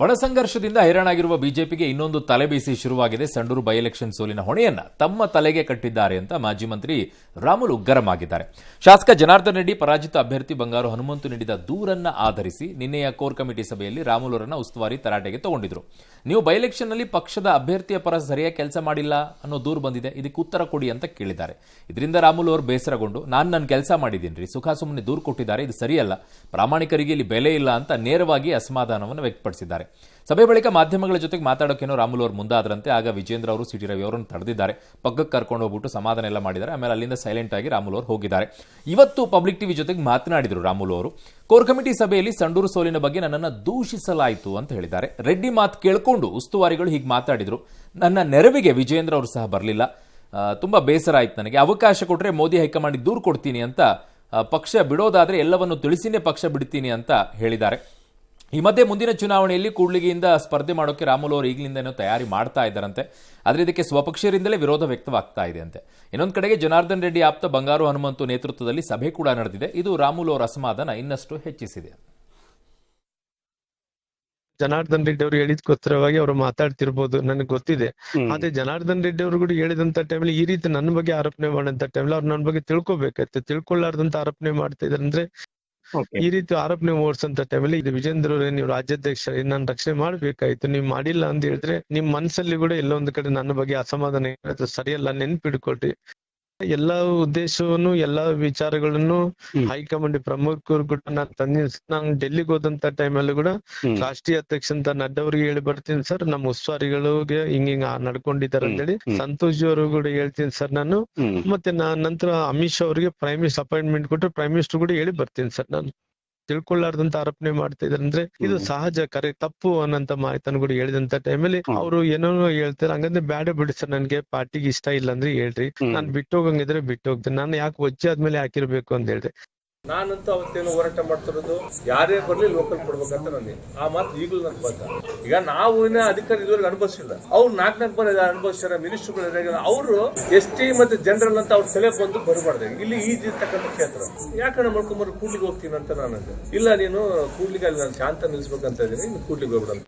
ಒಳ ಸಂಘರ್ಷದಿಂದ ಹೈರಾಣಾಗಿರುವ ಬಿಜೆಪಿಗೆ ಇನ್ನೊಂದು ತಲೆಬೀಸಿ ಶುರುವಾಗಿದೆ. ಸಂಡೂರು ಬೈ ಎಲೆಕ್ಷನ್ ಸೋಲಿನ ಹೊಣೆಯನ್ನ ತಮ್ಮ ತಲೆಗೆ ಕಟ್ಟಿದ್ದಾರೆ ಅಂತ ಮಾಜಿ ಮಂತ್ರಿ ರಾಮುಲು ಗರಂ ಆಗಿದ್ದಾರೆ. ಶಾಸಕ ಜನಾರ್ದನ್ ರೆಡ್ಡಿ ಪರಾಜಿತ ಅಭ್ಯರ್ಥಿ ಬಂಗಾರು ಹನುಮಂತು ನೀಡಿದ ದೂರನ್ನ ಆಧರಿಸಿ ನಿನ್ನೆಯ ಕೋರ್ ಕಮಿಟಿ ಸಭೆಯಲ್ಲಿ ರಾಮುಲುರನ್ನ ಉಸ್ತುವಾರಿ ತರಾಟೆಗೆ ತಗೊಂಡಿದ್ರು. ನೀವು ಬೈ ಎಲೆಕ್ಷನ್ ನಲ್ಲಿ ಪಕ್ಷದ ಅಭ್ಯರ್ಥಿಯ ಪರ ಸರಿಯಾಗಿ ಕೆಲಸ ಮಾಡಿಲ್ಲ ಅನ್ನೋ ದೂರು ಬಂದಿದೆ, ಇದಕ್ಕೆ ಉತ್ತರ ಕೊಡಿ ಅಂತ ಕೇಳಿದ್ದಾರೆ. ಇದರಿಂದ ರಾಮುಲು ಅವರು ಬೇಸರಗೊಂಡು ನಾನು ಕೆಲಸ ಮಾಡಿದ್ದೀನಿ, ಸುಖ ಸುಮ್ಮನೆ ದೂರು ಕೊಟ್ಟಿದ್ದಾರೆ, ಇದು ಸರಿಯಲ್ಲ, ಪ್ರಾಮಾಣಿಕರಿಗೆ ಇಲ್ಲಿ ಬೆಲೆ ಇಲ್ಲ ಅಂತ ನೇರವಾಗಿ ಅಸಮಾಧಾನವನ್ನು ವ್ಯಕ್ತಪಡಿಸಿದ್ದಾರೆ. ಸಭೆ ಬಳಿಕ ಮಾಧ್ಯಮಗಳ ಜೊತೆಗೆ ಮಾತಾಡೋಕೇನೋ ರಾಮುಲು ಅವರು ಮುಂದಾದ್ರಂತೆ. ಆಗ ವಿಜೇಂದ್ರ ಅವರು ಸಿಟಿ ರವಿ ಅವರನ್ನು ತಡೆದಿದ್ದಾರೆ, ಪಕ್ಕಕ್ಕೆ ಕರ್ಕೊಂಡು ಹೋಗ್ಬಿಟ್ಟು ಸಮಾಧಾನ ಎಲ್ಲ ಮಾಡಿದ್ದಾರೆ. ಆಮೇಲೆ ಅಲ್ಲಿಂದ ಸೈಲೆಂಟ್ ಆಗಿ ರಾಮುಲು ಅವರು ಹೋಗಿದ್ದಾರೆ. ಇವತ್ತು ಪಬ್ಲಿಕ್ ಟಿವಿ ಜೊತೆಗೆ ಮಾತನಾಡಿದರು ರಾಮುಲು ಅವರು. ಕೋರ್ ಕಮಿಟಿ ಸಭೆಯಲ್ಲಿ ಸಂಡೂರು ಸೋಲಿನ ಬಗ್ಗೆ ನನ್ನನ್ನು ದೂಷಿಸಲಾಯಿತು ಅಂತ ಹೇಳಿದ್ದಾರೆ. ರೆಡ್ಡಿ ಮಾತು ಕೇಳಿಕೊಂಡು ಉಸ್ತುವಾರಿಗಳು ಹೀಗೆ ಮಾತಾಡಿದ್ರು. ನನ್ನ ನೆರವಿಗೆ ವಿಜೇಂದ್ರ ಅವರು ಸಹ ಬರಲಿಲ್ಲ, ತುಂಬಾ ಬೇಸರ ಆಯ್ತು ನನಗೆ. ಅವಕಾಶ ಕೊಟ್ಟರೆ ಮೋದಿ ಹೈಕಮಾಂಡ್ ದೂರು ಕೊಡ್ತೀನಿ ಅಂತ, ಪಕ್ಷ ಬಿಡೋದಾದ್ರೆ ಎಲ್ಲವನ್ನು ತಿಳಿಸಿನೇ ಪಕ್ಷ ಬಿಡ್ತೀನಿ ಅಂತ ಹೇಳಿದ್ದಾರೆ. ಈ ಮಧ್ಯೆ ಮುಂದಿನ ಚುನಾವಣೆಯಲ್ಲಿ ಕೂಡ್ಲಿಗಿಯಿಂದ ಸ್ಪರ್ಧೆ ಮಾಡೋಕೆ ರಾಮುಲು ಅವರು ಈಗಲಿಂದ ತಯಾರಿ ಮಾಡ್ತಾ ಇದ್ದಾರಂತೆ. ಆದರೆ ಇದಕ್ಕೆ ಸ್ವಪಕ್ಷೀಯರಿಂದಲೇ ವಿರೋಧ ವ್ಯಕ್ತವಾಗ್ತಾ ಇದೆ ಅಂತೆ. ಇನ್ನೊಂದು ಕಡೆಗೆ ಜನಾರ್ದನ್ ರೆಡ್ಡಿ ಆಪ್ತ ಬಂಗಾರು ಹನುಮಂತು ನೇತೃತ್ವದಲ್ಲಿ ಸಭೆ ಕೂಡ ನಡೆದಿದೆ. ಇದು ರಾಮುಲು ಅವರ ಅಸಮಾಧಾನ ಇನ್ನಷ್ಟು ಹೆಚ್ಚಿಸಿದೆ. ಜನಾರ್ದನ್ ರೆಡ್ಡಿ ಅವರು ಹೇಳಿದ್ಕೋಸ್ಕರವಾಗಿ ಅವರು ಮಾತಾಡ್ತಿರ್ಬೋದು, ನನಗೆ ಗೊತ್ತಿದೆ. ಆದ್ರೆ ಜನಾರ್ದನ್ ರೆಡ್ಡಿ ಅವರು ಕೂಡ ಹೇಳಿದಂತ ಟೈಮಲ್ಲಿ ಈ ರೀತಿ ನನ್ನ ಬಗ್ಗೆ ಆರೋಪಣೆ ಮಾಡಂತ ಟೈಮಲ್ಲಿ ಅವ್ರು ನನ್ನ ಬಗ್ಗೆ ತಿಳ್ಕೊಬೇಕಾಯ್ತು. ತಿಳ್ಕೊಳ್ಳಾರ್ದಂತ ಆರೋಪಣೆ ಮಾಡ್ತಾ ಇದಾರೆ ಅಂದ್ರೆ ಈ ರೀತಿ ಆರೋಪಣೆ ಓಡಿಸಂತ ಟೈಮಲ್ಲಿ ಇದು ವಿಜೇಂದ್ರ ಅವರೇ, ನೀವು ರಾಜ್ಯಾಧ್ಯಕ್ಷ, ನಾನು ರಕ್ಷಣೆ ಮಾಡ್ಬೇಕಾಯ್ತು, ನೀವ್ ಮಾಡಿಲ್ಲ ಅಂತ ಹೇಳಿದ್ರೆ ನಿಮ್ ಮನಸ್ಸಲ್ಲಿ ಕೂಡ ಎಲ್ಲೊಂದು ಕಡೆ ನನ್ನ ಬಗ್ಗೆ ಅಸಮಾಧಾನ ಸರಿಯಲ್ಲ, ನೆನ್ಪಿಡ್ಕೊಳ್ರಿ. ಎಲ್ಲಾ ಉದ್ದೇಶವನ್ನು ಎಲ್ಲಾ ವಿಚಾರಗಳನ್ನು ಹೈಕಮಾಂಡ್ ಪ್ರಮುಖರು ಕೂಡ ನಾನು ಡೆಲ್ಲಿಗೆ ಹೋದಂತ ಟೈಮಲ್ಲಿ ಕೂಡ ರಾಷ್ಟ್ರೀಯ ಅಧ್ಯಕ್ಷ ಅಂತ ನಡ್ಡಾ ಅವರಿಗೆ ಹೇಳಿ ಬರ್ತೀನಿ ಸರ್, ನಮ್ಮ ಉಸ್ತುವಾರಿಗಳಿಗೆ ಹಿಂಗ ನಡ್ಕೊಂಡಿದ್ದಾರೆ ಅಂತ ಹೇಳಿ. ಸಂತೋಷ್ ಅವರು ಕೂಡ ಹೇಳ್ತೀನಿ ಸರ್ ನಾನು. ಮತ್ತೆ ನಂತರ ಅಮಿತ್ ಶಾ ಅವರಿಗೆ ಪ್ರೈಮ್ ಮಿನಿಸ್ಟರ್ ಅಪಾಯಿಂಟ್ಮೆಂಟ್ ಕೊಟ್ಟರೆ ಪ್ರೈಮ್ ಮಿನಿಸ್ಟರ್ ಕೂಡ ಹೇಳಿ ಬರ್ತೀನಿ ಸರ್. ನಾನು ತಿಳ್ಕೊಳ್ಳಾರ್ದಂತ ಆರೋಪಣೆ ಮಾಡ್ತಾ ಇದಾರೆ ಅಂದ್ರೆ ಇದು ಸಹಜ, ತಪ್ಪು ಅನ್ನಂತ ಮಾಹಿತಿಯನ್ನು ಕೂಡ ಹೇಳಿದಂತ ಟೈಮಲ್ಲಿ ಅವರು ಏನೋ ಹೇಳ್ತಾರೆ. ಹಂಗಂದ್ರೆ ಬ್ಯಾಡ ಬಿಡಿ ಸರ್, ನನ್ಗೆ ಪಾರ್ಟಿಗೆ ಇಷ್ಟ ಇಲ್ಲ ಅಂದ್ರೆ ಹೇಳ್ರಿ, ನಾನ್ ಬಿಟ್ಟು ಹೋಗಂಗಿದ್ರೆ ಬಿಟ್ಟು ಹೋಗ್ತೇನೆ, ನಾನು ಯಾಕೆ ವಜ್ಜೆ ಆದ್ಮೇಲೆ ಹಾಕಿರ್ಬೇಕು ಅಂತ ಹೇಳ್ರಿ. ನಾನಂತೂ ಅವತ್ತೇನು ಹೋರಾಟ ಮಾಡ್ತಿರೋದು ಯಾರೇ ಬರ್ಲಿ ಲೋಕಲ್ ಕೊಡ್ಬೇಕಂತ ನನಗೆ ಆ ಮಾತು ಈಗಲೂ ನನ್ ಬಂದ. ಈಗ ನಾವು ಅಧಿಕಾರ ಇದುವರೆಗೆ ಅನುಭವಿಸಿಲ್ಲ, ಅವ್ರು ನಾಲ್ಕು ಬಾರಿ ಅನುಭವಿಸ್ಯಾರ, ಮಿನಿಸ್ಟರ್ಗಳು. ಅವರು ST ಮತ್ತೆ ಜನರಲ್ ಅಂತ ಅವ್ರ ಸೆಲೆ ಬಂದು ಬರಬಾರ್ದು ಇಲ್ಲಿ ಈಜಿರ್ತಕ್ಕಂಥ ಕ್ಷೇತ್ರ. ಯಾಕಂದ್ರೆ ಮಾಡ್ಕೊಂಬರ್ ಕೂಡ್ಲಿಗೆ ಹೋಗ್ತೀನಿ ಅಂತ ನಾನು ಇಲ್ಲ, ನೀನು ಕೂಡ್ಲಿಗೆ ಅಲ್ಲಿ ನಾನು ಶಾಂತ ನಿಲ್ಸ್ಬೇಕಂತ ಇದ್ದೀನಿ, ನೀನು ಕೂಡ್ಲಿಗೆ ಹೋಗ್ಬಿಡ.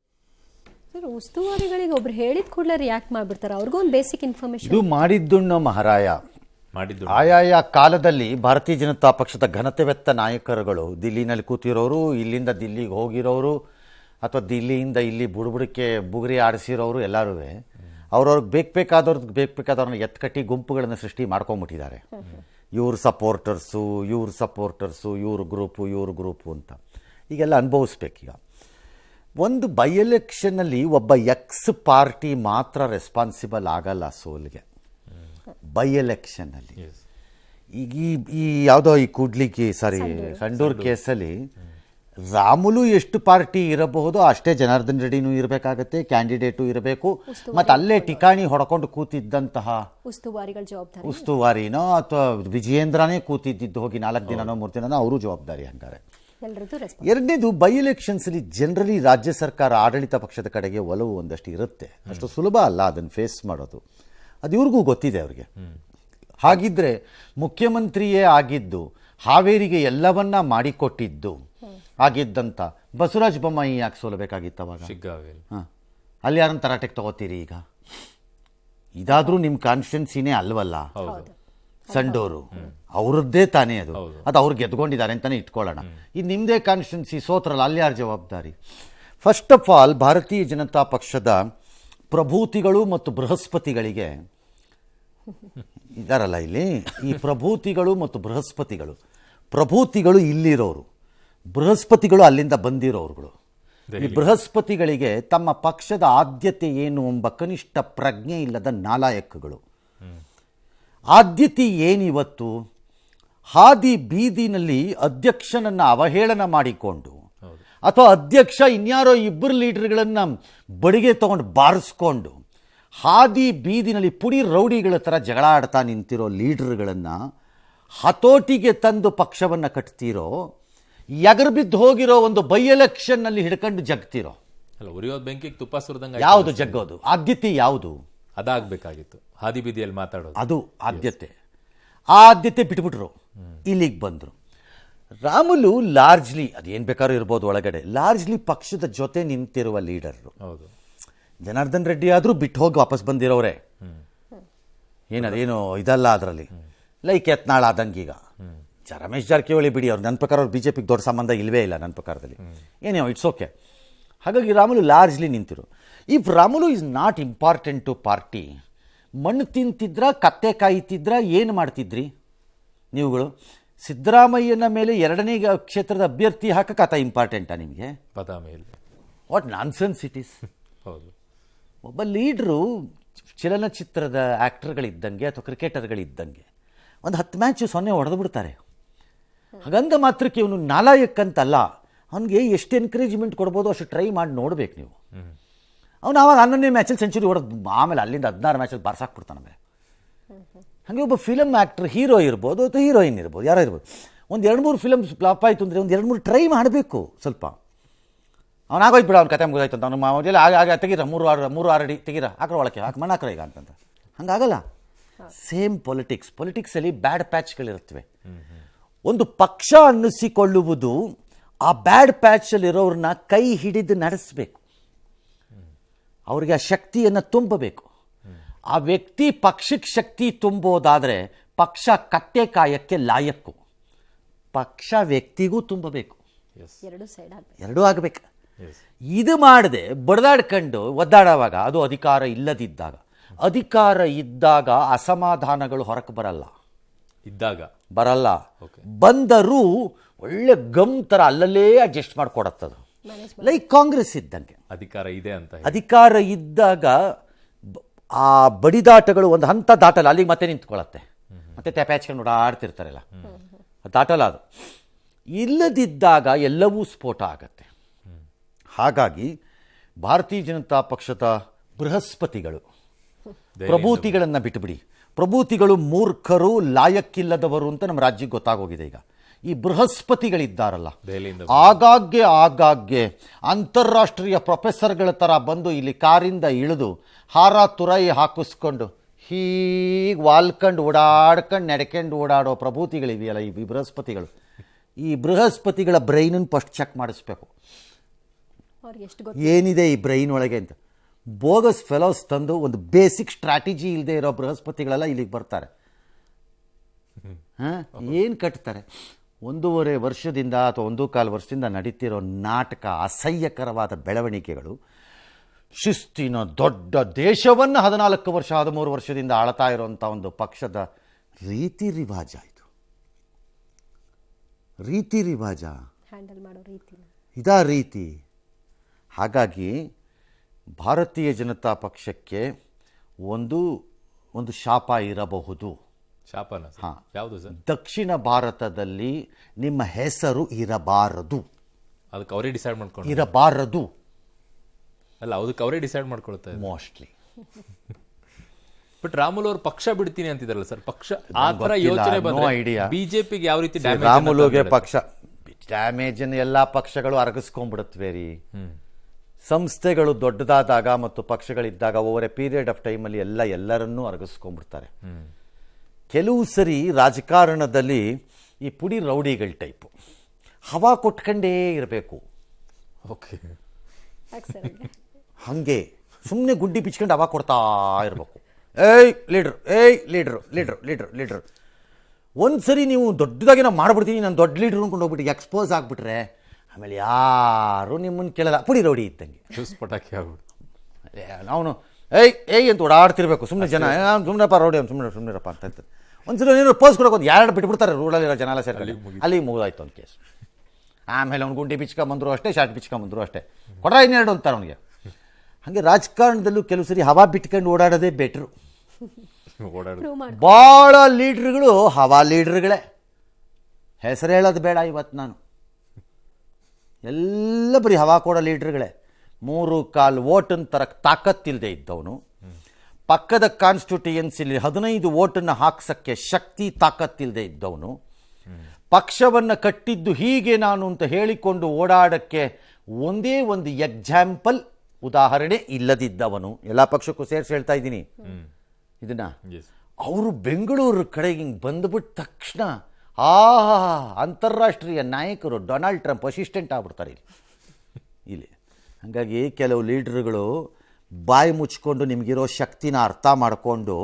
ಸರ್, ಉಸ್ತುವಾರಿಗಳಿಗೆ ಒಬ್ರು ಹೇಳಿದ ಕೂಡಲೇ ರಿಯಾಕ್ಟ್ ಮಾಡ್ಬಿಡ್ತಾರೆ, ಅವ್ರಿಗೂ ಒಂದು ಬೇಸಿಕ್ ಇನ್ಫಾರ್ಮೇಶನ್. ಇದು ಮಾಡಿದ್ದುಣ್ಣೋ ಮಹಾರಾಯ. ಆಯಾಯ ಕಾಲದಲ್ಲಿ ಭಾರತೀಯ ಜನತಾ ಪಕ್ಷದ ಘನತೆವೆತ್ತ ನಾಯಕರುಗಳು ದಿಲ್ಲಿನಲ್ಲಿ ಕೂತಿರೋರು, ಇಲ್ಲಿಂದ ದಿಲ್ಲಿಗೆ ಹೋಗಿರೋರು, ಅಥವಾ ದಿಲ್ಲಿಯಿಂದ ಇಲ್ಲಿ ಬುಡಬುಡಕ್ಕೆ ಬುಗುರಿ ಆಡಿಸಿರೋರು ಎಲ್ಲರೂ ಅವ್ರವ್ರಿಗೆ ಬೇಕಾದವ್ರನ್ನ ಎತ್ಕಟ್ಟಿ ಗುಂಪುಗಳನ್ನು ಸೃಷ್ಟಿ ಮಾಡ್ಕೊಂಡ್ಬಿಟ್ಟಿದ್ದಾರೆ. ಇವ್ರ ಸಪೋರ್ಟರ್ಸು, ಇವ್ರ ಗ್ರೂಪು ಅಂತ ಈಗೆಲ್ಲ ಅನುಭವಿಸ್ಬೇಕೀಗ. ಒಂದು ಬೈ ಎಲೆಕ್ಷನ್ನಲ್ಲಿ ಒಬ್ಬ ಎಕ್ಸ್ ಪಾರ್ಟಿ ಮಾತ್ರ ರೆಸ್ಪಾನ್ಸಿಬಲ್ ಆಗಲ್ಲ ಸೋಲ್ಗೆ. ಬೈ ಎಲೆಕ್ಷನ್ನಲ್ಲಿ ಈಗ ಈ ಯಾವುದೋ ಈ ಕೂಡ್ಲಿಗಿ ಸಂಡೂರು ಕೇಸಲ್ಲಿ ರಾಮುಲು ಎಷ್ಟು ಪಾರ್ಟಿ ಇರಬಹುದು ಅಷ್ಟೇ ಜನಾರ್ದನ್ ರೆಡ್ಡಿನೂ ಇರಬೇಕಾಗತ್ತೆ, ಕ್ಯಾಂಡಿಡೇಟು ಇರಬೇಕು. ಮತ್ತು ಅಲ್ಲೇ ಟಿಕಾಣಿ ಹೊಡ್ಕೊಂಡು ಕೂತಿದ್ದಂತಹ ಉಸ್ತುವಾರಿನೋ ಅಥವಾ ವಿಜಯೇಂದ್ರನೇ ಕೂತಿದ್ದು ಹೋಗಿ 4 ದಿನನೋ 3 ದಿನನೋ ಅವರು ಜವಾಬ್ದಾರಿ ಹಂಗಾರೆ. ಎರಡನೇದು, ಬೈ ಎಲೆಕ್ಷನ್ಸಲ್ಲಿ ಜನರಲಿ ರಾಜ್ಯ ಸರ್ಕಾರ ಆಡಳಿತ ಪಕ್ಷದ ಕಡೆಗೆ ಒಲವು ಒಂದಷ್ಟು ಇರುತ್ತೆ. ಅಷ್ಟು ಸುಲಭ ಅಲ್ಲ ಅದನ್ನು ಫೇಸ್ ಮಾಡೋದು, ಅದು ಇವ್ರಿಗೂ ಗೊತ್ತಿದೆ ಅವ್ರಿಗೆ. ಹಾಗಿದ್ರೆ ಮುಖ್ಯಮಂತ್ರಿಯೇ ಆಗಿದ್ದು, ಹಾವೇರಿಗೆ ಎಲ್ಲವನ್ನ ಮಾಡಿಕೊಟ್ಟಿದ್ದು ಆಗಿದ್ದಂಥ ಬಸವರಾಜ ಬೊಮ್ಮಾಯಿ ಯಾಕೆ ಸೋಲಬೇಕಾಗಿತ್ತು ಅವಾಗ? ಅಲ್ಲಿ ಯಾರನ್ನ ತರಾಟೆಗೆ ತಗೋತೀರಿ ಈಗ? ಇದಾದ್ರೂ ನಿಮ್ಮ ಕಾನ್ಸ್ಟಿಟ್ಯೂನ್ಸಿನೇ ಅಲ್ವಲ್ಲ ಸಂಡೂರು, ಅವ್ರದ್ದೇ ತಾನೇ ಅದು ಅವ್ರು ಗೆದ್ಕೊಂಡಿದ್ದಾರೆ ಅಂತಾನೆ ಇಟ್ಕೊಳ್ಳೋಣ. ಇದು ನಿಮ್ಮದೇ ಕಾನ್ಸ್ಟಿಟ್ಯೂನ್ಸಿ, ಸೋತ್ರಲ್ಲ, ಅಲ್ಲಿ ಯಾರು ಜವಾಬ್ದಾರಿ? ಫಸ್ಟ್ ಆಫ್ ಆಲ್ ಭಾರತೀಯ ಜನತಾ ಪಕ್ಷದ ಪ್ರಭೂತಿಗಳು ಮತ್ತು ಬೃಹಸ್ಪತಿಗಳಿಗೆ ಇದಾರಲ್ಲ ಇಲ್ಲಿ, ಈ ಪ್ರಭೂತಿಗಳು ಮತ್ತು ಪ್ರಭೂತಿಗಳು ಇಲ್ಲಿರೋರು, ಬೃಹಸ್ಪತಿಗಳು ಅಲ್ಲಿಂದ ಬಂದಿರೋರುಗಳು. ಈ ಬೃಹಸ್ಪತಿಗಳಿಗೆ ತಮ್ಮ ಪಕ್ಷದ ಆದ್ಯತೆ ಏನು ಎಂಬ ಕನಿಷ್ಠ ಪ್ರಜ್ಞೆ ಇಲ್ಲದ ನಾಲಾಯಕಗಳು. ಆದ್ಯತೆ ಏನಿವತ್ತು? ಹಾದಿ ಬೀದಿನಲ್ಲಿ ಅಧ್ಯಕ್ಷನನ್ನು ಅವಹೇಳನ ಮಾಡಿಕೊಂಡು, ಅಥವಾ ಅಧ್ಯಕ್ಷ ಇನ್ಯಾರೋ 2 ಲೀಡರ್ಗಳನ್ನು ಬಡಿಗೆ ತಗೊಂಡು ಬಾರಿಸ್ಕೊಂಡು ಹಾದಿ ಬೀದಿನಲ್ಲಿ ಪುಡಿ ರೌಡಿಗಳ ಥರ ಜಗಳ ಆಡ್ತಾ ನಿಂತಿರೋ ಲೀಡರ್ಗಳನ್ನು ಹತೋಟಿಗೆ ತಂದು ಪಕ್ಷವನ್ನು ಕಟ್ತಿರೋ, ಎಗರು ಬಿದ್ದು ಹೋಗಿರೋ ಒಂದು ಬೈ ಎಲೆಕ್ಷನ್ನಲ್ಲಿ ಹಿಡ್ಕೊಂಡು ಜಗ್ತಿರೋ, ಬೆಂಕಿಗೆ ತುಪ್ಪ ಸುರಿದಂಗೆ ಯಾವುದು ಜಗ್ಗೋದು? ಆದ್ಯತೆ ಯಾವುದು? ಅದಾಗಬೇಕಾಗಿತ್ತು ಹಾದಿ ಬೀದಿಯಲ್ಲಿ ಮಾತಾಡೋದು, ಅದು ಆದ್ಯತೆ. ಆ ಆದ್ಯತೆ ಬಿಟ್ಬಿಟ್ರು, ಇಲ್ಲಿಗೆ ಬಂದರು. ರಾಮುಲು ಲಾರ್ಜ್ಲಿ ಅದೇನು ಬೇಕಾದ್ರೂ ಇರ್ಬೋದು ಒಳಗಡೆ, ಲಾರ್ಜ್ಲಿ ಪಕ್ಷದ ಜೊತೆ ನಿಂತಿರುವ ಲೀಡರು. ಹೌದು. ಜನಾರ್ದನ್ ರೆಡ್ಡಿ ಆದರೂ ಬಿಟ್ಟು ಹೋಗಿ ವಾಪಸ್ ಬಂದಿರೋರೆ, ಏನದೇನು ಇದಲ್ಲ ಅದರಲ್ಲಿ. ಲೈಕ್ ಯತ್ನಾಳ್ ಆದಂಗೀಗ ರಮೇಶ್ ಜಾರಕಿಹೊಳಿ ಬಿಡಿ, ಅವ್ರು ನನ್ನ ಪ್ರಕಾರ ಅವ್ರು BJPಗೆ ದೊಡ್ಡ ಸಂಬಂಧ ಇಲ್ಲವೇ ಇಲ್ಲ ನನ್ನ ಪ್ರಕಾರದಲ್ಲಿ. ಏನೋ ಇಟ್ಸ್ ಓಕೆ. ಹಾಗಾಗಿ ರಾಮುಲು ಲಾರ್ಜ್ಲಿ ನಿಂತಿರು. If Ramulu is not important to party, ಮಣ್ಣು ತಿಂತಿದ್ರ, ಕತ್ತೆ ಕಾಯ್ತಿದ್ರ, ಏನು ಮಾಡ್ತಿದ್ರಿ ನೀವುಗಳು? ಸಿದ್ದರಾಮಯ್ಯನ ಮೇಲೆ 2ನೇ ಕ್ಷೇತ್ರದ ಅಭ್ಯರ್ಥಿ ಹಾಕಕ್ಕೆ ಇಂಪಾರ್ಟೆಂಟಾ ನಿಮಗೆ? ಬಾದಾಮಿ ವಾಟ್ ನಾನ್ಸೆನ್ಸ್ ಇಟ್ ಈಸ್. ಹೌದು. ಒಬ್ಬ ಲೀಡ್ರು ಚಲನಚಿತ್ರದ ಆ್ಯಕ್ಟರ್ಗಳಿದ್ದಂಗೆ ಅಥವಾ ಕ್ರಿಕೆಟರ್ಗಳಿದ್ದಂಗೆ ಒಂದು 10 ಮ್ಯಾಚ್ 0 ಹೊಡೆದು ಬಿಡ್ತಾರೆ. ಹಾಗಂದ ಮಾತ್ರಕ್ಕೆ ಇವನು ನಾಲಾಯಕ್ಕಂತಲ್ಲ, ಅವನಿಗೆ ಎಷ್ಟು ಎನ್ಕರೇಜ್ಮೆಂಟ್ ಕೊಡ್ಬೋದು ಅಷ್ಟು ಟ್ರೈ ಮಾಡಿ ನೋಡ್ಬೇಕು ನೀವು. ಅವನು ಆವಾಗ 11ನೇ ಮ್ಯಾಚಲ್ಲಿ ಸೆಂಚುರಿ ಹೊಡೆದು ಆಮೇಲೆ ಅಲ್ಲಿಂದ 16 ಮ್ಯಾಚಲ್ಲಿ ಬಾರ್ಸಾಕ್ಬಿಡ್ತಾನೆ. ಆಮೇಲೆ ಹಾಗೆ ಒಬ್ಬ ಫಿಲಮ್ ಆ್ಯಕ್ಟರ್, ಹೀರೋ ಇರ್ಬೋದು ಅಥವಾ ಹೀರೋಯಿನ್ ಇರ್ಬೋದು, ಯಾರೋ ಇರ್ಬೋದು, ಒಂದು 2-3 ಫಿಲಮ್ಸ್ ಫ್ಲಾಪ್ ಆಯಿತು ಅಂದರೆ ಒಂದು 2-3 ಟ್ರೈ ಮಾಡಬೇಕು ಸ್ವಲ್ಪ. ಅವನಾಗೋಯ್ತು ಬಿಡ, ಅವ್ನ ಕತೆ ಮುಗಿದಾಯ್ತು ಅಂತ ಅವ್ನು ಮೊದಲೇ ಆಗ ತೆಗೀರ 3-6 ಅಡಿ ತೆಗೀರ, ಹಾಕ್ರ ಒಳಕ್ಕೆ ಹಾಕಿ ಮಣ್ಣಾಕ್ರ ಈಗ ಅಂತಂತ. ಹಂಗಾಗಲ್ಲ. ಸೇಮ್ ಪೊಲಿಟಿಕ್ಸಲ್ಲಿ ಬ್ಯಾಡ್ ಪ್ಯಾಚ್ಗಳಿರುತ್ತವೆ. ಒಂದು ಪಕ್ಷ ಅನ್ನಿಸಿಕೊಳ್ಳುವುದು ಆ ಬ್ಯಾಡ್ ಪ್ಯಾಚಲ್ಲಿರೋರನ್ನ ಕೈ ಹಿಡಿದು ನಡೆಸಬೇಕು, ಅವ್ರಿಗೆ ಆ ಶಕ್ತಿಯನ್ನು ತುಂಬಬೇಕು. ಆ ವ್ಯಕ್ತಿ ಪಕ್ಷಕ್ಕೆ ಶಕ್ತಿ ತುಂಬೋದಾದರೆ ಪಕ್ಷ ಕತ್ತೆ ಕಾಯಕ್ಕೆ ಲಾಯಕ್ಕು, ಪಕ್ಷ ವ್ಯಕ್ತಿಗೂ ತುಂಬಬೇಕು, ಎರಡೂ ಆಗಬೇಕು. ಇದು ಮಾಡದೆ ಬಡ್ದಾಡ್ಕೊಂಡು ಒದ್ದಾಡುವಾಗ ಅದು ಅಧಿಕಾರ ಇಲ್ಲದಿದ್ದಾಗ, ಅಧಿಕಾರ ಇದ್ದಾಗ ಅಸಮಾಧಾನಗಳು ಹೊರಕ್ಕೆ ಬರಲ್ಲ. ಬಂದರೂ ಒಳ್ಳೆ ಗಮ್ ಥರ ಅಲ್ಲಲ್ಲೇ ಅಡ್ಜಸ್ಟ್ ಮಾಡಿಕೊಡತ್ತದು. ಲೈಕ್ ಕಾಂಗ್ರೆಸ್ ಇದ್ದಂಗೆ ಅಧಿಕಾರ ಇದೆ ಅಂತ. ಅಧಿಕಾರ ಇದ್ದಾಗ ಆ ಬಡಿದಾಟಗಳು ಒಂದು ಹಂತ ದಾಟಲ್ಲ, ಅಲ್ಲಿಗೆ ಮತ್ತೆ ನಿಂತ್ಕೊಳ್ಳುತ್ತೆ, ಮತ್ತೆ ತೆಪ್ಯಾಚ್ಕೊಂಡು ಓಡಾಡ್ತಿರ್ತಾರಲ್ಲ, ದಾಟಲ್ಲ ಅದು. ಇಲ್ಲದಿದ್ದಾಗ ಎಲ್ಲವೂ ಸ್ಫೋಟ ಆಗತ್ತೆ. ಹಾಗಾಗಿ ಭಾರತೀಯ ಜನತಾ ಪಕ್ಷದ ಬೃಹಸ್ಪತಿಗಳು ಪ್ರಭೂತಿಗಳನ್ನು ಬಿಟ್ಟುಬಿಡಿ. ಪ್ರಭೂತಿಗಳು ಮೂರ್ಖರು, ಲಾಯಕ್ಕಿಲ್ಲದವರು ಅಂತ ನಮ್ಮ ರಾಜ್ಯಕ್ಕೆ ಗೊತ್ತಾಗೋಗಿದೆ ಈಗ. ಈ ಬೃಹಸ್ಪತಿಗಳಿದ್ದಾರಲ್ಲ, ಆಗಾಗ್ಗೆ ಅಂತಾರಾಷ್ಟ್ರೀಯ ಪ್ರೊಫೆಸರ್ಗಳ ಥರ ಬಂದು ಇಲ್ಲಿ ಕಾರಿಂದ ಇಳಿದು ಹಾರ ತುರಾಯಿ ಹಾಕಿಸ್ಕೊಂಡು ಹೀಗೆ ವಾಲ್ಕೊಂಡು ಓಡಾಡ್ಕೊಂಡು ನಡ್ಕೊಂಡು ಓಡಾಡೋ ಪ್ರಭೂತಿಗಳಿವೆಯಲ್ಲ ಈ ಬೃಹಸ್ಪತಿಗಳು. ಈ ಬೃಹಸ್ಪತಿಗಳ ಬ್ರೈನನ್ನು ಫಸ್ಟ್ ಚೆಕ್ ಮಾಡಿಸ್ಬೇಕು, ಏನಿದೆ ಈ ಬ್ರೈನ್ ಒಳಗೆ ಅಂತ. ಬೋಗಸ್ ಫೆಲೋಸ್ ತಂದು ಒಂದು ಬೇಸಿಕ್ ಸ್ಟ್ರಾಟಜಿ ಇಲ್ಲದೆ ಇರೋ ಬೃಹಸ್ಪತಿಗಳೆಲ್ಲ ಇಲ್ಲಿಗೆ ಬರ್ತಾರೆ. ಏನು ಕಟ್ತಾರೆ? 1.5 ವರ್ಷದಿಂದ ಅಥವಾ 1.25 ವರ್ಷದಿಂದ ನಡೀತಿರೋ ನಾಟಕ, ಅಸಹ್ಯಕರವಾದ ಬೆಳವಣಿಗೆಗಳು. ಶಿಸ್ತಿನ ದೊಡ್ಡ ದೇಶವನ್ನು 14 ವರ್ಷ 13 ವರ್ಷದಿಂದ ಆಳ್ತಾ ಇರೋಂಥ ಒಂದು ಪಕ್ಷದ ರೀತಿ ರಿವಾಜ ಇದು. ರೀತಿ ರಿವಾಜ ಇದಾ ರೀತಿ. ಹಾಗಾಗಿ ಭಾರತೀಯ ಜನತಾ ಪಕ್ಷಕ್ಕೆ ಒಂದು ಶಾಪ ಇರಬಹುದು. ಶಾಪನ? ಹಾಂ, ಯಾವುದು ಸರ್? ದಕ್ಷಿಣ ಭಾರತದಲ್ಲಿ ನಿಮ್ಮ ಹೆಸರು ಇರಬಾರದು. ಅದಕ್ಕೆ ಅವರೇ ಡಿಸೈಡ್ ಮಾಡ್ಕೊಂಡು ಇರಬಾರದು ಅಲ್ಲ, ಅದಕ್ಕೆ ಅವರೇ ಡಿಸೈಡ್ ಮಾಡ್ಕೊಳ್ತಾರೆ ಮೋಸ್ಟ್ಲಿ. ಬಟ್ ರಾಮುಲು ಅವರು ಪಕ್ಷ ಬಿಡ್ತೀನಿ ಅಂತಿದಾರಲ್ಲ ಸರ್, ಪಕ್ಷ ಆ ಥರ ಯೋಚನೆ ಬಂದ್ರೆ ಬಿಜೆಪಿಗೆ ಯಾವ ರೀತಿ ಡ್ಯಾಮೇಜ್? ರಾಮುಲುಗೆ ಪಕ್ಷ ಡ್ಯಾಮೇಜ್ ಅನ್ನು ಎಲ್ಲ ಪಕ್ಷಗಳು ಅರಗಿಸ್ಕೊಂಡ್ಬಿಡುತ್ತವೆ ರೀ. ಸಂಸ್ಥೆಗಳು ದೊಡ್ಡದಾದಾಗ ಮತ್ತು ಪಕ್ಷಗಳಿದ್ದಾಗ ಓವರ್ ಎ ಪೀರಿಯಡ್ ಆಫ್ ಟೈಮಲ್ಲಿ ಎಲ್ಲರನ್ನೂ ಅರಗಿಸ್ಕೊಂಡ್ಬಿಡ್ತಾರೆ. ಕೆಲವು ಸರಿ ರಾಜಕಾರಣದಲ್ಲಿ ಈ ಪುಡಿ ರೌಡಿಗಳ ಟೈಪು ಹವಾ ಕೊಟ್ಕೊಂಡೇ ಇರಬೇಕು. ಓಕೆ, ಹಾಗೆ ಸುಮ್ಮನೆ ಗುಡ್ಡಿ ಬಿಚ್ಕೊಂಡು ಹವಾ ಕೊಡ್ತಾ ಇರಬೇಕು. ಏಯ್ ಲೀಡ್ರು, ಏಯ್ ಲೀಡ್ರು ಲೀಡ್ರು ಲೀಡ್ರು ಲೀಡ್ರು. ಒಂದು ಸರಿ ನೀವು ದೊಡ್ಡದಾಗಿ ನಾವು ಮಾಡ್ಬಿಡ್ತೀನಿ, ನಾನು ದೊಡ್ಡ ಲೀಡ್ರು ಅಂದ್ಕೊಂಡು ಹೋಗ್ಬಿಟ್ಟು ಎಕ್ಸ್ಪೋಸ್ ಆಗಿಬಿಟ್ರೆ ಆಮೇಲೆ ಯಾರು ನಿಮ್ಮನ್ನು ಕೇಳಲ್ಲ. ಪುಡಿ ರೌಡಿ ಇದ್ದಂಗೆ ಪಟಾಕಿ ಆಗ್ಬಿಟ್ಟು ಅವನು ಏಯ್ ಅಂತ ಓಡಾಡ್ತಿರ್ಬೇಕು. ಸುಮ್ಮನೆ ಜನ ಸುಮ್ಮನೆಪ್ಪ ರೌಡಿ ಅವ್ನು ಸುಮ್ಮನೆರಪ್ಪ ಅಂತ ಇರ್ತಾರೆ. ಒಂದ್ಸಲ ನೀನು ಪೋಸ್ ಕೊಡೋಕೆ ಒಂದು 2 ಬಿಟ್ಬಿಡ್ತಾರೆ ರೋಡಲ್ಲಿರೋ ಜನ ಎಲ್ಲ ಸೇರಿ. ಅಲ್ಲಿಗೆ ಮುಗಿದಾಯ್ತು ಒಂದು ಕೇಸ್. ಆಮೇಲೆ ಅವ್ನು ಗುಂಡಿ ಬಿಚ್ಕೊಂಬಂದ್ರು ಅಷ್ಟೇ, ಶಾರ್ಟ್ ಬಿಚ್ಕೊಂಬಂದ್ರು ಅಷ್ಟೇ, ಕೊಡ್ರ 2 ಅಂತಾರೆ ಅವನಿಗೆ. ಹಾಗೆ ರಾಜಕಾರಣದಲ್ಲೂ ಕೆಲವು ಸರಿ ಹವಾ ಬಿಟ್ಕೊಂಡು ಓಡಾಡೋದೇ ಬೆಟ್ರು. ಭಾಳ ಲೀಡ್ರುಗಳು ಹವಾ ಲೀಡ್ರುಗಳೇ. ಹೆಸರು ಹೇಳೋದು ಬೇಡ ಇವತ್ತು ನಾನು, ಎಲ್ಲ ಬರೀ ಹವಾ ಕೊಡೋ ಲೀಡ್ರುಗಳೇ. 3-4 ಓಟನ್ನು ತರಕ್ಕೆ ತಾಕತ್ತಿಲ್ಲದೆ ಇದ್ದವನು, ಪಕ್ಕದ ಕಾನ್ಸ್ಟಿಟ್ಯೂಯೆನ್ಸಿಲಿ 15 ಓಟನ್ನು ಹಾಕ್ಸೋಕ್ಕೆ ಶಕ್ತಿ ತಾಕತ್ತಿಲ್ಲದೆ ಇದ್ದವನು, ಪಕ್ಷವನ್ನು ಕಟ್ಟಿದ್ದು ಹೀಗೆ ನಾನು ಅಂತ ಹೇಳಿಕೊಂಡು ಓಡಾಡೋಕ್ಕೆ ಒಂದೇ ಒಂದು ಎಕ್ಸಾಂಪಲ್ ಉದಾಹರಣೆ ಇಲ್ಲದಿದ್ದವನು. ಎಲ್ಲ ಪಕ್ಷಕ್ಕೂ ಸೇರಿಸಿ ಹೇಳ್ತಾ ಇದ್ದೀನಿ ಇದನ್ನು. ಅವರು ಬೆಂಗಳೂರು ಕಡೆಗೆ ಹಿಂಗೆ ಬಂದುಬಿಟ್ಟ ತಕ್ಷಣ ಅಂತಾರಾಷ್ಟ್ರೀಯ ನಾಯಕರು ಡೊನಾಲ್ಡ್ ಟ್ರಂಪ್ ಅಸಿಸ್ಟೆಂಟ್ ಆಗ್ಬಿಡ್ತಾರೆ ಇಲ್ಲಿ. ಹಾಗಾಗಿ ಕೆಲವು ಲೀಡ್ರುಗಳು ಬಾಯಿ ಮುಚ್ಕೊಂಡು ನಿಮಗಿರೋ ಶಕ್ತಿನ ಅರ್ಥ ಮಾಡಿಕೊಂಡು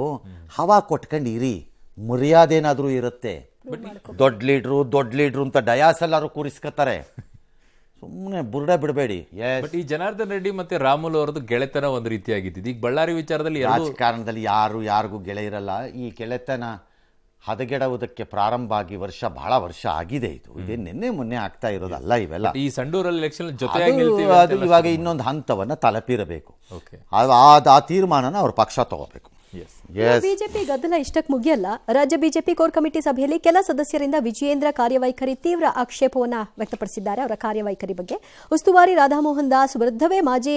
ಹವಾ ಕೊಟ್ಕೊಂಡು ಇರಿ, ಮರ್ಯಾದೆನಾದರೂ ಇರುತ್ತೆ. ದೊಡ್ಡ ಲೀಡ್ರು ಅಂತ ಡಯಾಸ್ ಎಲ್ಲರೂ ಕೂರಿಸ್ಕೊತಾರೆ, ಸುಮ್ಮನೆ ಬುರ್ಡೆ ಬಿಡಬೇಡಿ. ಬಟ್ ಈ ಜನಾರ್ದನ್ ರೆಡ್ಡಿ ಮತ್ತೆ ರಾಮುಲು ಅವರದ್ದು ಗೆಳೆತನ ಒಂದು ರೀತಿಯಾಗಿದ್ದು, ಈಗ ಬಳ್ಳಾರಿ ವಿಚಾರದಲ್ಲಿ ರಾಜಕಾರಣದಲ್ಲಿ ಯಾರಿಗೂ ಗೆಳೆಯರಲ್ಲ. ಈ ಗೆಳೆತನ ಹದಗೆಡುವುದಕ್ಕೆ ಪ್ರಾರಂಭ ಆಗಿ ಬಹಳ ವರ್ಷ ಆಗಿದೆ. ಇದೇ ನಿನ್ನೆ ಮೊನ್ನೆ ಆಗ್ತಾ ಇರೋದಲ್ಲ ಇವೆಲ್ಲ. ಈ ಸಂಡೂರಲ್ಲಿ ಎಲೆಕ್ಷನ್ ಅದು ಇವಾಗ ಇನ್ನೊಂದು ಹಂತವನ್ನ ತಲುಪಿರಬೇಕು. ಆ ತೀರ್ಮಾನನ ಅವ್ರ ಪಕ್ಷ ತಗೋಬೇಕು. ಬಿಜೆಪಿ ಗದ್ದಲ ಇಷ್ಟಕ್ಕೆ ಮುಗಿಯಲ್ಲ. ರಾಜ್ಯ ಬಿಜೆಪಿ ಕೋರ್ ಕಮಿಟಿ ಸಭೆಯಲ್ಲಿ ಕೆಲ ಸದಸ್ಯರಿಂದ ವಿಜಯೇಂದ್ರ ಕಾರ್ಯವೈಖರಿ ತೀವ್ರ ಆಕ್ಷೇಪವನ್ನ ವ್ಯಕ್ತಪಡಿಸಿದ್ದಾರೆ. ಅವರ ಕಾರ್ಯವೈಖರಿ ಬಗ್ಗೆ ಉಸ್ತುವಾರಿ ರಾಧಾಮೋಹನ್ ದಾಸ್ ವಿರುದ್ಧವೇ ಮಾಜಿ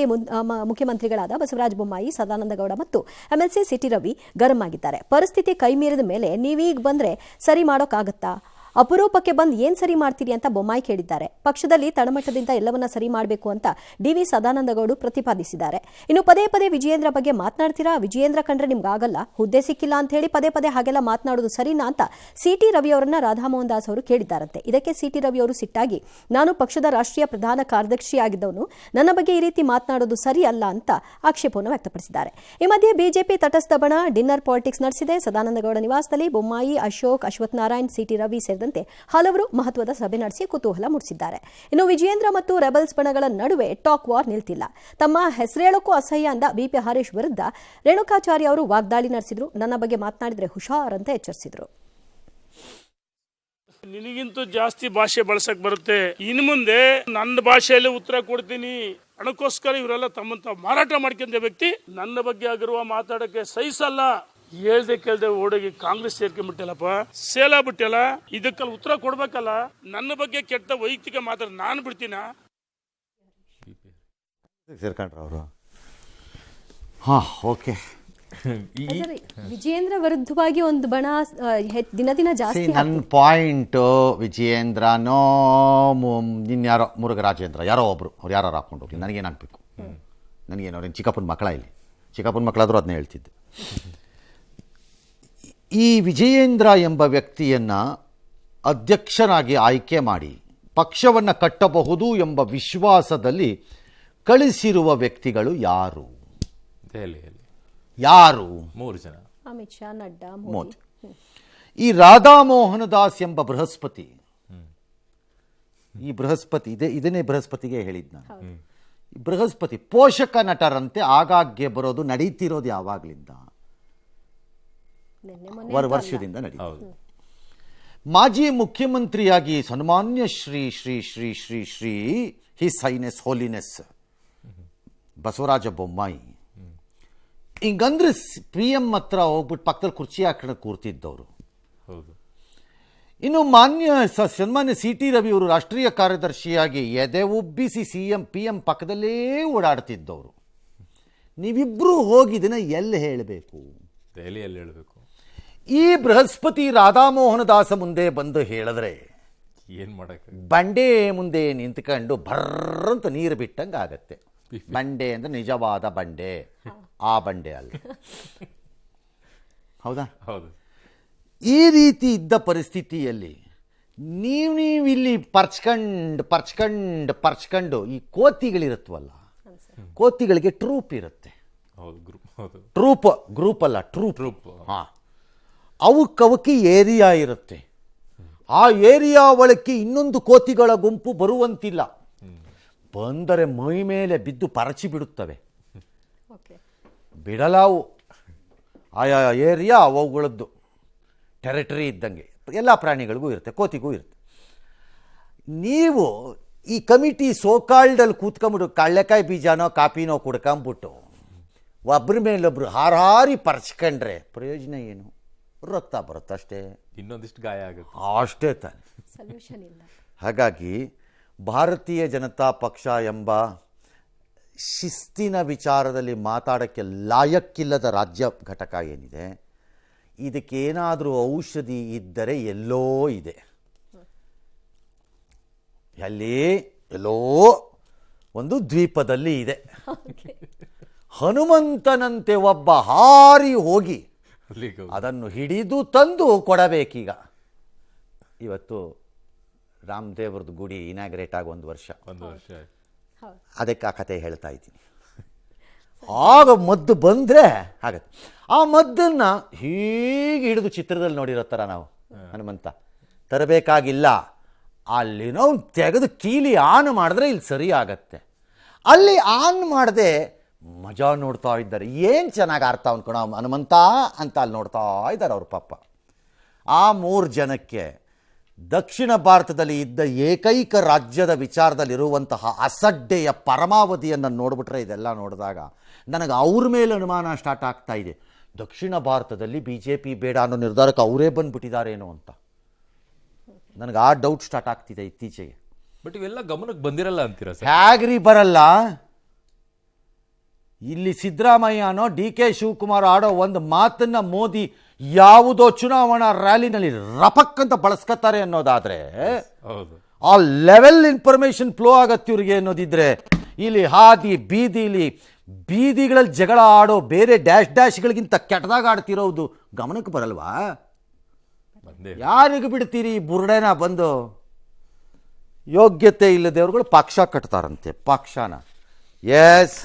ಮುಖ್ಯಮಂತ್ರಿಗಳಾದ ಬಸವರಾಜ ಬೊಮ್ಮಾಯಿ, ಸದಾನಂದಗೌಡ ಮತ್ತು ಎಂಎಲ್ಸಿ ಸಿಟಿ ರವಿ ಗರಂ ಆಗಿದ್ದಾರೆ. ಪರಿಸ್ಥಿತಿ ಕೈಮೀರಿದ ಮೇಲೆ ನೀವೀಗ ಬಂದ್ರೆ ಸರಿ ಮಾಡೋಕ್ಕಾಗತ್ತಾ? ಅಪರೂಪಕ್ಕೆ ಬಂದು ಏನ್ ಸರಿ ಮಾಡ್ತೀರಿ ಅಂತ ಬೊಮ್ಮಾಯಿ ಕೇಳಿದ್ದಾರೆ. ಪಕ್ಷದಲ್ಲಿ ತಳಮಟ್ಟದಿಂದ ಎಲ್ಲವನ್ನ ಸರಿ ಮಾಡಬೇಕು ಅಂತ ಡಿವಿ ಸದಾನಂದಗೌಡ ಪ್ರತಿಪಾದಿಸಿದ್ದಾರೆ. ಇನ್ನು ಪದೇ ಪದೇ ವಿಜಯೇಂದ್ರ ಬಗ್ಗೆ ಮಾತನಾಡ್ತೀರಾ? ವಿಜಯೇಂದ್ರ ಕಂಡ್ರೆ ನಿಮ್ಗಾಗಲ್ಲ, ಹುದ್ದೆ ಸಿಕ್ಕಿಲ್ಲ ಅಂತ ಹೇಳಿ ಪದೇ ಪದೇ ಹಾಗೆಲ್ಲ ಮಾತನಾಡೋದು ಸರಿನಾ ಅಂತ ಸಿಟಿ ರವಿ ಅವರನ್ನ ರಾಧಾಮೋಹನ್ ದಾಸ್ ಅವರು ಕೇಳಿದ್ದಾರಂತೆ. ಇದಕ್ಕೆ ಸಿಟಿ ರವಿ ಅವರು ಸಿಟ್ಟಾಗಿ, ನಾನು ಪಕ್ಷದ ರಾಷ್ಟ್ರೀಯ ಪ್ರಧಾನ ಕಾರ್ಯದರ್ಶಿಯಾಗಿದ್ದವನು, ನನ್ನ ಬಗ್ಗೆ ಈ ರೀತಿ ಮಾತನಾಡೋದು ಸರಿ ಅಲ್ಲ ಅಂತ ಆಕ್ಷೇಪವನ್ನು ವ್ಯಕ್ತಪಡಿಸಿದ್ದಾರೆ. ಈ ಮಧ್ಯೆ ಬಿಜೆಪಿ ತಟಸ್ಥ ಬಣ ಡಿನ್ನರ್ ಪಾಲಿಟಿಕ್ಸ್ ನಡೆಸಿದೆ. ಸದಾನಂದಗೌಡ ನಿವಾಸದಲ್ಲಿ ಬೊಮ್ಮಾಯಿ, ಅಶೋಕ್, ಅಶ್ವಥ್ ನಾರಾಯಣ್, ಸಿಟಿ ರವಿ ಸೇರಿದಂತೆ ಹಲವರು ಮಹತ್ವದ ಸಭೆ ನಡೆಸಿ ಕುತೂಹಲ ಮೂಡಿಸಿದ್ದಾರೆ. ಇನ್ನು ವಿಜಯೇಂದ್ರ ಮತ್ತು ರೆಬಲ್ಸ್ ಬಣಗಳ ನಡುವೆ ಟಾಕ್ ವಾರ್ ನಿಲ್ತಿಲ್ಲ. ತಮ್ಮ ಹೆಸರೇಳಕ್ಕೂ ಅಸಹ್ಯ ಅಂದ ಬಿಪಿ ಹರೀಶ್ ವಿರುದ್ಧ ರೇಣುಕಾಚಾರ್ಯ ಅವರು ವಾಗ್ದಾಳಿ ನಡೆಸಿದ್ರು. ನನ್ನ ಬಗ್ಗೆ ಮಾತನಾಡಿದ್ರೆ ಹುಷಾರ್ ಅಂತ ಎಚ್ಚರಿಸಿದ್ರು. ನಿನಗಿಂತೂ ಜಾಸ್ತಿ ಭಾಷೆ ಬಳಸಕ್ ಬರುತ್ತೆ, ಇನ್ನು ಮುಂದೆ ನನ್ನ ಭಾಷೆಯಲ್ಲಿ ಉತ್ತರ ಕೊಡ್ತೀನಿ. ಹಣಕ್ಕೋಸ್ಕರ ಇವರೆಲ್ಲ ತಮ್ಮಂತ ಮಾರಾಟ ಮಾಡ್ಕೊಂಡ ವ್ಯಕ್ತಿ ನನ್ನ ಬಗ್ಗೆ ಆಗಿರುವ ಮಾತಾಡಕ್ಕೆ ಸಹಿಸಲ್ಲ. ಹೇಳ್ದೆ ಕೇಳ್ದೆ ಓಡೋಗಿ ಕಾಂಗ್ರೆಸ್ ಸೇರ್ಕೊಂಡ್ಬಿಟ್ಟಲ್ಲಪ್ಪ, ಸೇಲ ಬಿಟ್ಟಲ್ಲ, ಇದಕ್ಕೆಲ್ಲ ಉತ್ತರ ಕೊಡ್ಬೇಕಲ್ಲ. ನನ್ನ ಬಗ್ಗೆ ಕೆಟ್ಟ ವೈಯಕ್ತಿಕ ಮಾತಾಡ ನಾನು ಬಿಡ್ತೀನ? ಸೇರ್ಕೊಂಡ್ರ ಅವರು. ಹಾ, ಓಕೆ. ವಿಜಯೇಂದ್ರ ವಿರುದ್ಧವಾಗಿ ಒಂದು ಬಣ ದಿನ ದಿನ ಜಾಸ್ತಿ. ನನ್ನ ಪಾಯಿಂಟ್, ವಿಜಯೇಂದ್ರನೋ ಇನ್ಯಾರೋ ಮುರುಘರಾಜೇಂದ್ರ ಯಾರೋ ಒಬ್ರು, ಅವ್ರು ಯಾರು ಹಾಕೊಂಡು ಹೋಗ್ಲಿ, ನನಗೇನಾಗಬೇಕು? ನನಗೇನು ಅವ್ರೇನು ಚಿಕ್ಕಪ್ಪನ ಮಕ್ಕಳ? ಇಲ್ಲಿ ಚಿಕ್ಕಪ್ಪನ ಮಕ್ಕಳಾದರೂ ಅದನ್ನೇ ಹೇಳ್ತಿದ್ದೆ. ಈ ವಿಜಯೇಂದ್ರ ಎಂಬ ವ್ಯಕ್ತಿಯನ್ನು ಅಧ್ಯಕ್ಷನಾಗಿ ಆಯ್ಕೆ ಮಾಡಿ ಪಕ್ಷವನ್ನು ಕಟ್ಟಬಹುದು ಎಂಬ ವಿಶ್ವಾಸದಲ್ಲಿ ಕಳಿಸಿರುವ ವ್ಯಕ್ತಿಗಳು ಯಾರು? ದೆಹಲಿಯಲ್ಲಿ ಯಾರು? 3 ಜನ. ಅಮಿತ್ ಶಾ, ನಡ್ಡಾ, ಮೋದಿ. ಈ ರಾಧಾಮೋಹನ ದಾಸ್ ಎಂಬ ಬೃಹಸ್ಪತಿ, ಈ ಬೃಹಸ್ಪತಿ ಇದನ್ನೇ ಬೃಹಸ್ಪತಿಗೆ ಹೇಳಿದ್ ನಾನು. ಬೃಹಸ್ಪತಿ ಪೋಷಕ ನಟರಂತೆ ಆಗಾಗ್ಗೆ ಬರೋದು ನಡೀತಿರೋದು ಯಾವಾಗ್ಲಿಂದ? ವರ್ಷದಿಂದ ನಡೀತಿದೆ. ಮಾಜಿ ಮುಖ್ಯಮಂತ್ರಿಯಾಗಿ ಸನ್ಮಾನ್ಯ Shri Shri Shri Shri Shri his highness holiness Basavaraj Bommai ಹಿಂಗಂದ್ರೆ PM ಹತ್ರ ಹೋಗ್ಬಿಟ್ಟು ಪಕ್ಕದಲ್ಲಿ ಕುರ್ಚಿ ಹಾಕೊಂಡು ಕೂರ್ತಿದ್ದವರು. ಇನ್ನು ಸನ್ಮಾನ್ಯ ಸಿಟಿ ರವಿ ಅವರು ರಾಷ್ಟ್ರೀಯ ಕಾರ್ಯದರ್ಶಿಯಾಗಿ ಎದೆ ಉಬ್ಬಿಸಿ PM ಪಕ್ಕದಲ್ಲೇ ಓಡಾಡ್ತಿದ್ದವರು. ನೀವಿಬ್ರು ಹೋಗಿದ್ದನ್ನ ಎಲ್ಲಿ ಹೇಳಬೇಕು? ದೆಹಲಿಯಲ್ಲಿ ಹೇಳಬೇಕು. ಈ ಬೃಹಸ್ಪತಿ ರಾಧಾಮೋಹನ ದಾಸ ಮುಂದೆ ಬಂದು ಹೇಳಿದ್ರೆ ಏನ್ ಮಾಡಕ್ಕೆ? ಬಂಡೆ ಮುಂದೆ ನಿಂತ್ಕೊಂಡು ಭರ್ರಂತ ನೀರು ಬಿಟ್ಟಂಗೆ ಆಗತ್ತೆ. ಬಂಡೆ ಅಂದ್ರೆ ನಿಜವಾದ ಬಂಡೆ, ಆ ಬಂಡೆ ಅಲ್ಲ. ಹೌದಾ? ಹೌದು. ಈ ರೀತಿ ಇದ್ದ ಪರಿಸ್ಥಿತಿಯಲ್ಲಿ ನೀವಿಲ್ಲಿ ಪರ್ಚ್ಕೊಂಡು ಈ ಕೋತಿಗಳಿರುತ್ತವಲ್ಲ, ಕೋತಿಗಳಿಗೆ ಟ್ರೂಪ್ ಇರುತ್ತೆ. ಗ್ರೂಪ್ ಅಲ್ಲ, ಟ್ರೂಪ್. ಹಾ, ಅವಕ್ಕೆ ಏರಿಯಾ ಇರುತ್ತೆ. ಆ ಏರಿಯಾ ಒಳಕ್ಕೆ ಇನ್ನೊಂದು ಕೋತಿಗಳ ಗುಂಪು ಬರುವಂತಿಲ್ಲ. ಬಂದರೆ ಮೈ ಮೇಲೆ ಬಿದ್ದು ಪರಚಿ ಬಿಡುತ್ತವೆ. ಬಿಡಲಾವು. ಆಯಾ ಏರಿಯಾ ಅವುಗಳದ್ದು ಟೆರಿಟರಿ ಇದ್ದಂಗೆ ಎಲ್ಲ ಪ್ರಾಣಿಗಳಿಗೂ ಇರುತ್ತೆ, ಕೋತಿಗೂ ಇರುತ್ತೆ. ನೀವು ಈ ಕಮಿಟಿ ಸೋಕಾಲ್ಡಲ್ಲಿ ಕೂತ್ಕೊಂಬಿಟ್ಟು ಕಳ್ಳೆಕಾಯಿ ಬೀಜನೋ ಕಾಪಿನೋ ಕುಡ್ಕೊಂಬಿಟ್ಟು ಒಬ್ಬರ ಮೇಲೊಬ್ರು ಹಾರಿ ಪರ್ಚ್ಕೊಂಡ್ರೆ ಪ್ರಯೋಜನ ಏನು? ರಕ್ತ ಬರುತ್ತೆ ಅಷ್ಟೇ, ಇನ್ನೊಂದಿಷ್ಟು ಗಾಯ ಆಗುತ್ತೆ ಅಷ್ಟೇ ತಾನೆ. ಸೊಲ್ಯೂಷನ್ ಇಲ್ಲ. ಹಾಗಾಗಿ ಭಾರತೀಯ ಜನತಾ ಪಕ್ಷ ಎಂಬ ಶಿಸ್ತಿನ ವಿಚಾರದಲ್ಲಿ ಮಾತಾಡೋಕ್ಕೆ ಲಾಯಕ್ಕಿಲ್ಲದ ರಾಜ್ಯ ಘಟಕ ಏನಿದೆ, ಇದಕ್ಕೇನಾದರೂ ಔಷಧಿ ಇದ್ದರೆ ಎಲ್ಲೋ ಇದೆ. ಎಲ್ಲೋ ಒಂದು ದ್ವೀಪದಲ್ಲಿ ಇದೆ. ಹನುಮಂತನಂತೆ ಒಬ್ಬ ಹಾರಿ ಹೋಗಿ ಅದನ್ನು ಹಿಡಿದು ತಂದು ಕೊಡಬೇಕೀಗ. ಇವತ್ತು ರಾಮದೇವ್ರದ್ದು ಗುಡಿ ಇನಾಗ್ರೇಟ್ ಆಗಿ 1 ವರ್ಷ. 1 ವರ್ಷ ಆಯ್ತು. ಅದಕ್ಕೆ ಆ ಕತೆ ಹೇಳ್ತಾ ಇದ್ದೀನಿ. ಆಗ ಮದ್ದು ಬಂದರೆ ಆಗತ್ತೆ. ಆ ಮದ್ದನ್ನು ಹೀಗೆ ಹಿಡಿದು ಚಿತ್ರದಲ್ಲಿ ನೋಡಿರೋ ಥರ ನಾವು ಹನುಮಂತ ತರಬೇಕಾಗಿಲ್ಲ. ಅಲ್ಲಿನೋ ತೆಗೆದು ಕೀಲಿ ಆನ್ ಮಾಡಿದ್ರೆ ಇಲ್ಲಿ ಸರಿ ಆಗತ್ತೆ. ಅಲ್ಲಿ ಆನ್ ಮಾಡದೆ ಮಜಾ ನೋಡ್ತಾ ಇದ್ದಾರೆ. ಏನು ಚೆನ್ನಾಗಿ ಅರ್ಥ ಅಂದ್ಕೊಣ ಹನುಮಂತ ಅಂತ ಅಲ್ಲಿ ನೋಡ್ತಾ ಇದ್ದಾರೆ ಅವ್ರ ಪಾಪ. ಆ 3 ಜನಕ್ಕೆ ದಕ್ಷಿಣ ಭಾರತದಲ್ಲಿ ಇದ್ದ ಏಕೈಕ ರಾಜ್ಯದ ವಿಚಾರದಲ್ಲಿರುವಂತಹ ಅಸಡ್ಡೆಯ ಪರಮಾವಧಿಯನ್ನು ನೋಡಿಬಿಟ್ರೆ ಇದೆಲ್ಲ ನೋಡಿದಾಗ ನನಗೆ ಅವ್ರ ಮೇಲೆ ಅನುಮಾನ ಸ್ಟಾರ್ಟ್ ಆಗ್ತಾ ಇದೆ. ದಕ್ಷಿಣ ಭಾರತದಲ್ಲಿ BJP ಬೇಡ ಅನ್ನೋ ನಿರ್ಧಾರಕ್ಕೆ ಅವರೇ ಬಂದುಬಿಟ್ಟಿದ್ದಾರೇನೋ ಅಂತ ನನಗೆ ಆ ಡೌಟ್ ಸ್ಟಾರ್ಟ್ ಆಗ್ತಿದೆ ಇತ್ತೀಚೆಗೆ. ಬಟ್ ಇವೆಲ್ಲ ಗಮನಕ್ಕೆ ಬಂದಿರಲ್ಲ ಅಂತೀರಾ ಸರ್? ಹೇಗ್ರಿ ಬರಲ್ಲ? ಇಲ್ಲಿ ಸಿದ್ದರಾಮಯ್ಯನೋ DK ಶಿವಕುಮಾರ್ ಆಡೋ ಒಂದು ಮಾತನ್ನು ಮೋದಿ ಯಾವುದೋ ಚುನಾವಣಾ ರ್ಯಾಲಿನಲ್ಲಿ ರಪಕ್ ಅಂತ ಬಳಸ್ಕೊತಾರೆ ಅನ್ನೋದಾದ್ರೆ ಹೌದು, ಆ ಲೆವೆಲ್ ಇನ್ಫಾರ್ಮೇಶನ್ ಫ್ಲೋ ಆಗತ್ತೆ ಇವ್ರಿಗೆ ಅನ್ನೋದಿದ್ರೆ ಇಲ್ಲಿ ಹಾದಿ ಬೀದಿಗಳಲ್ಲಿ ಜಗಳ ಆಡೋ ಬೇರೆ ಡ್ಯಾಶ್ಗಳಿಗಿಂತ ಕೆಟ್ಟದಾಗ ಆಡ್ತಿರೋದು ಗಮನಕ್ಕೆ ಬರಲ್ವಾ? ಯಾರಿಗೆ ಬಿಡ್ತೀರಿ ಬುರುಡೆನ ಬಂದು? ಯೋಗ್ಯತೆ ಇಲ್ಲದವ್ರುಗಳು ಪಕ್ಷ ಕಟ್ತಾರಂತೆ, ಪಕ್ಷನ. ಎಸ್